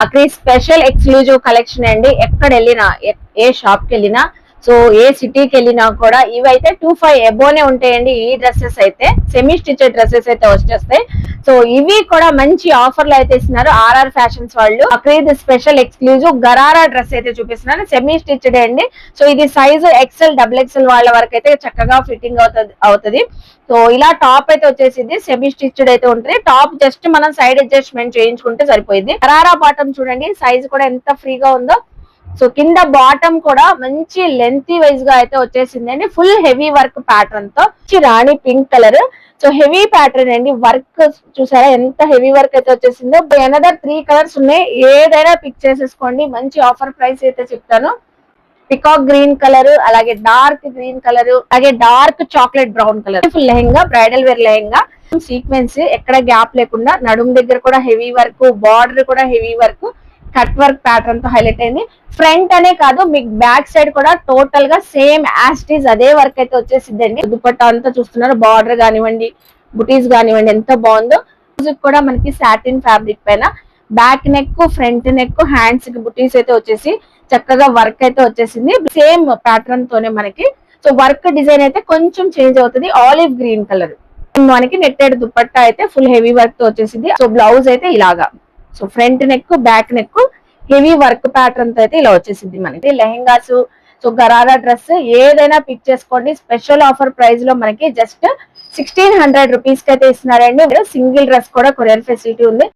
అక్కడ special exclusive collection అండి. ఎక్కడ వెళ్ళినా ఏ షాప్ కి వెళ్ళినా సో ఏ సిటీకి వెళ్ళినా కూడా ఇవైతే 2500 ఎబోనే ఉంటాయండి. ఈ డ్రెస్సెస్ అయితే సెమీ స్టిచెడ్ డ్రెస్సెస్ అయితే వచ్చేస్తాయి. సో ఇవి కూడా మంచి ఆఫర్లు అయితే ఇస్తున్నారు ఆర్ఆర్ ఫ్యాషన్స్ వాళ్ళు. అక్కడ స్పెషల్ ఎక్స్క్లూజివ్ గరారా డ్రెస్ అయితే చూపిస్తున్నారు, సెమీ స్టిచ్డ్ అండి. సో ఇది సైజు ఎక్సెల్ డబుల్ ఎక్సెల్ వాళ్ళ వరకు అయితే చక్కగా ఫిట్టింగ్ అవుతుంది. సో ఇలా టాప్ అయితే వచ్చేసింది, సెమీ స్టిచ్డ్ అయితే ఉంటుంది. టాప్ జస్ట్ మనం సైడ్ అడ్జస్ట్మెంట్ చేయించుకుంటే సరిపోయింది. గరారా బాటమ్ చూడండి, సైజ్ కూడా ఎంత ఫ్రీగా ఉందో. సో కింద బాటమ్ కూడా మంచి లెంతీ వైజ్ గా అయితే వచ్చేసింది అండి. ఫుల్ హెవీ వర్క్ ప్యాటర్న్ తో రాణి pink color. So heavy pattern అండి, వర్క్ చూసారా ఎంత హెవీ వర్క్ అయితే వచ్చేసిందో. అనదర్ 3 కలర్స్ ఉన్నాయి, ఏదైనా పిక్ చేసేసుకోండి. మంచి ఆఫర్ ప్రైస్ అయితే చెప్తాను. పికాక్ గ్రీన్ కలర్, అలాగే డార్క్ గ్రీన్ కలర్, అలాగే dark chocolate brown colour. Full lehenga, bridal wear lehenga. Sequence ఎక్కడ గ్యాప్ లేకుండా, నడుము దగ్గర కూడా హెవీ వర్క్, బార్డర్ కూడా heavy work, cut work pattern తో హైలైట్ అయింది. ఫ్రంట్ అనే కాదు, మీకు బ్యాక్ సైడ్ కూడా టోటల్ గా సేమ్ యాస్టీస్ అదే వర్క్ అయితే వచ్చేసిందండి. దుపట్టా అంతా చూస్తున్నారు, బార్డర్ కానివ్వండి, బుటీస్ కానివ్వండి, ఎంత బాగుందో. కూడా మనకి సాటిన్ ఫ్యాబ్రిక్ పైన back neck, front neck, hands కి బుటీస్ అయితే వచ్చేసి చక్కగా వర్క్ అయితే వచ్చేసింది. సేమ్ ప్యాటర్న్ తోనే మనకి. సో వర్క్ డిజైన్ అయితే కొంచెం చేంజ్ అవుతుంది. ఆలివ్ గ్రీన్ కలర్ మనకి నెట్టెడ్ దుపట్టా అయితే ఫుల్ హెవీ వర్క్ తో వచ్చేసింది. సో బ్లౌజ్ అయితే ఇలాగా, so front neck, back neck, heavy work pattern తో అయితే ఇలా వచ్చేసింది మనకి. లెహెంగాస్, సో గరారా డ్రెస్ ఏదైనా పిక్ చేసుకోండి. స్పెషల్ ఆఫర్ ప్రైస్ లో మనకి జస్ట్ 1600 రూపీస్ కి అయితే ఇస్తున్నారండి. సింగిల్ డ్రెస్ కూడా కొరియర్ ఫెసిలిటీ ఉంది.